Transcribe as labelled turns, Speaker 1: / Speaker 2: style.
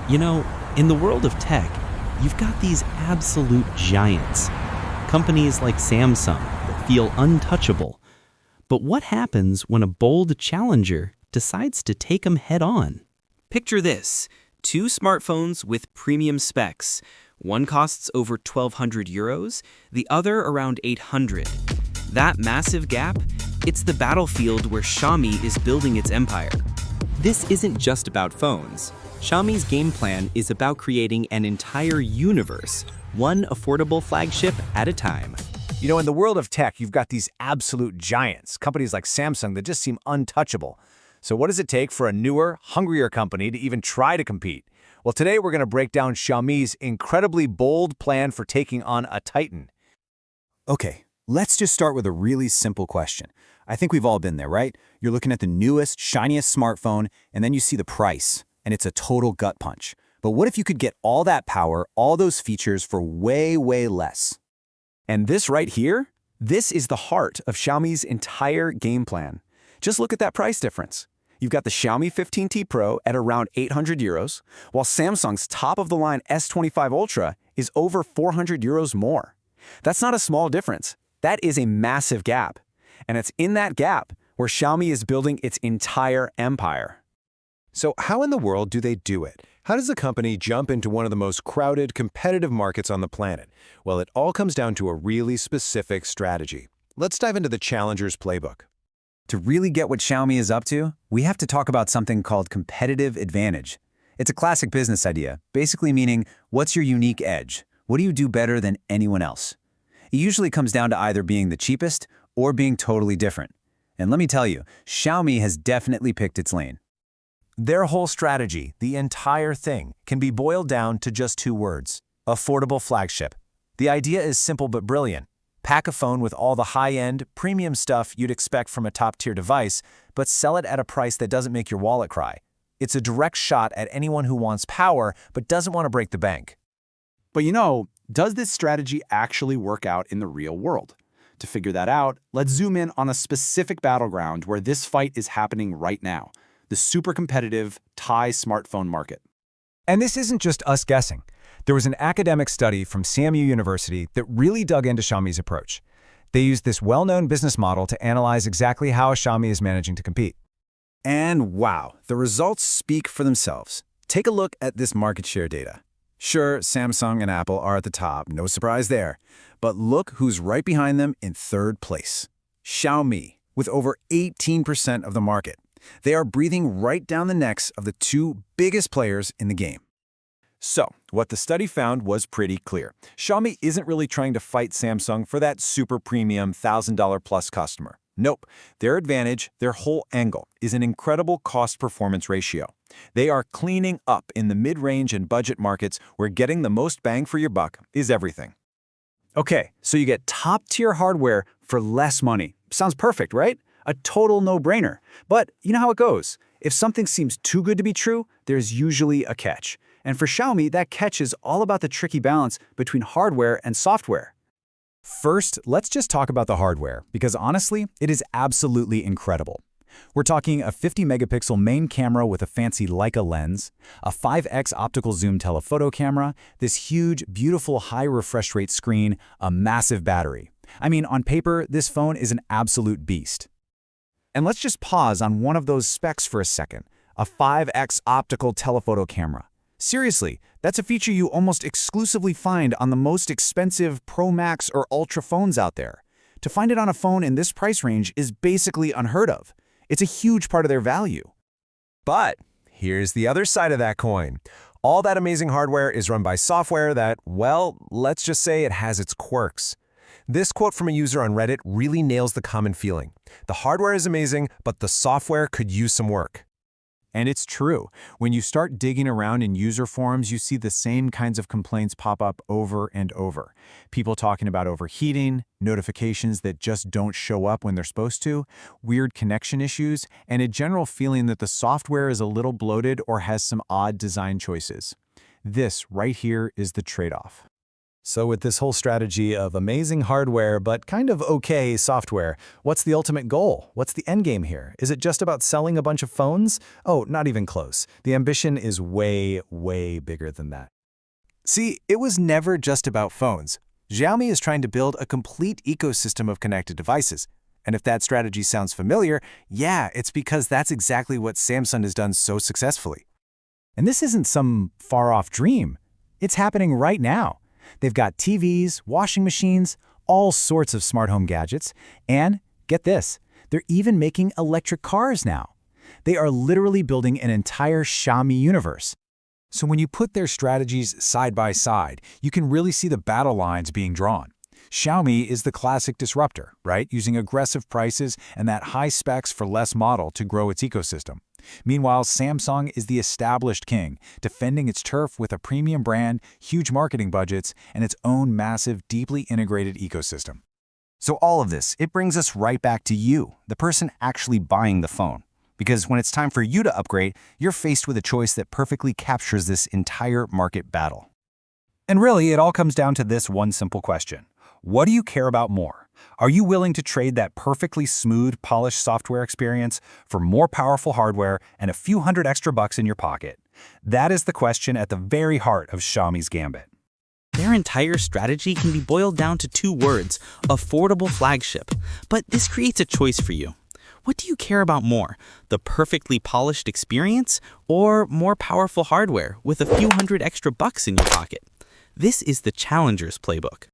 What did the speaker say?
Speaker 1: You know, in the world of tech, you've got these absolute giants. Companies like Samsung that feel untouchable. But what happens when a bold challenger decides to take them head on? Picture this: two smartphones with premium specs. One costs over 1,200 euros, the other around 800. That massive gap, it's the battlefield where Xiaomi is building its empire. This isn't just about phones. Xiaomi's game plan is about creating an entire universe, one affordable flagship at a time.
Speaker 2: You know, in the world of tech, you've got these absolute giants, companies like Samsung that just seem untouchable. So what does it take for a newer, hungrier company to even try to compete? Well, today we're going to break down Xiaomi's incredibly bold plan for taking on a titan.
Speaker 3: Okay, let's just start with a really simple question. I think we've all been there, right? You're looking at the newest, shiniest smartphone, and then you see the price, and it's a total gut punch. But what if you could get all that power, all those features for way, way less?
Speaker 2: And this right here, this is the heart of Xiaomi's entire game plan. Just look at that price difference. You've got the Xiaomi 15T Pro at around 800 euros, while Samsung's top-of-the-line S25 Ultra is over 400 euros more. That's not a small difference. That is a massive gap. And it's in that gap where Xiaomi is building its entire empire.
Speaker 4: So how in the world do they do it? How does a company jump into one of the most crowded, competitive markets on the planet? Well, it all comes down to a really specific strategy. Let's dive into the challenger's playbook.
Speaker 3: To really get what Xiaomi is up to, we have to talk about something called competitive advantage. It's a classic business idea, basically meaning, what's your unique edge? What do you do better than anyone else? It usually comes down to either being the cheapest or being totally different. And let me tell you, Xiaomi has definitely picked its lane.
Speaker 2: Their whole strategy, the entire thing, can be boiled down to just two words: affordable flagship. The idea is simple but brilliant. Pack a phone with all the high-end, premium stuff you'd expect from a top-tier device, but sell it at a price that doesn't make your wallet cry. It's a direct shot at anyone who wants power but doesn't want to break the bank.
Speaker 5: But does this strategy actually work out in the real world? To figure that out, let's zoom in on a specific battleground where this fight is happening right now: the super competitive Thai smartphone market.
Speaker 2: And this isn't just us guessing. There was an academic study from SAMU University that really dug into Xiaomi's approach. They used this well-known business model to analyze exactly how Xiaomi is managing to compete.
Speaker 3: And wow, the results speak for themselves. Take a look at this market share data. Sure, Samsung and Apple are at the top, no surprise there. But look who's right behind them in third place: Xiaomi, with over 18% of the market. They are breathing right down the necks of the two biggest players in the game.
Speaker 2: So, what the study found was pretty clear. Xiaomi isn't really trying to fight Samsung for that super premium $1,000 plus customer. Nope. Their advantage, their whole angle, is an incredible cost-performance ratio. They are cleaning up in the mid-range and budget markets where getting the most bang for your buck is everything.
Speaker 5: Okay, so you get top-tier hardware for less money. Sounds perfect, right? A total no-brainer. But you know how it goes. If something seems too good to be true, there's usually a catch. And for Xiaomi, that catch is all about the tricky balance between hardware and software.
Speaker 2: First, let's just talk about the hardware, because honestly, it is absolutely incredible. We're talking a 50-megapixel main camera with a fancy Leica lens, a 5x optical zoom telephoto camera, this huge, beautiful high refresh rate screen, a massive battery. I mean, on paper, this phone is an absolute beast. And let's just pause on one of those specs for a second: a 5x optical telephoto camera. Seriously, that's a feature you almost exclusively find on the most expensive Pro Max or Ultra phones out there. To find it on a phone in this price range is basically unheard of. It's a huge part of their value.
Speaker 4: But here's the other side of that coin. All that amazing hardware is run by software that, well, let's just say it has its quirks. This quote from a user on Reddit really nails the common feeling. The hardware is amazing, but the software could use some work.
Speaker 2: And it's true. When you start digging around in user forums, you see the same kinds of complaints pop up over and over. People talking about overheating, notifications that just don't show up when they're supposed to, weird connection issues, and a general feeling that the software is a little bloated or has some odd design choices. This right here is the trade-off. So with this whole strategy of amazing hardware but kind of okay software, what's the ultimate goal? What's the endgame here? Is it just about selling a bunch of phones? Oh, not even close. The ambition is way, way bigger than that.
Speaker 4: See, it was never just about phones. Xiaomi is trying to build a complete ecosystem of connected devices. And if that strategy sounds familiar, yeah, it's because that's exactly what Samsung has done so successfully.
Speaker 2: And this isn't some far-off dream. It's happening right now. They've got TVs, washing machines, all sorts of smart home gadgets, and get this, they're even making electric cars now. They are literally building an entire Xiaomi universe. So when you put their strategies side by side, you can really see the battle lines being drawn. Xiaomi is the classic disruptor, right? Using aggressive prices and that high specs for less model to grow its ecosystem. Meanwhile, Samsung is the established king, defending its turf with a premium brand, huge marketing budgets, and its own massive, deeply integrated ecosystem.
Speaker 6: So all of this, it brings us right back to you, the person actually buying the phone. Because when it's time for you to upgrade, you're faced with a choice that perfectly captures this entire market battle.
Speaker 5: And really, it all comes down to this one simple question. What do you care about more? Are you willing to trade that perfectly smooth, polished software experience for more powerful hardware and a few hundred extra bucks in your pocket? That is the question at the very heart of Xiaomi's gambit.
Speaker 1: Their entire strategy can be boiled down to two words: affordable flagship. But this creates a choice for you. What do you care about more, the perfectly polished experience or more powerful hardware with a few hundred extra bucks in your pocket? This is the challenger's playbook.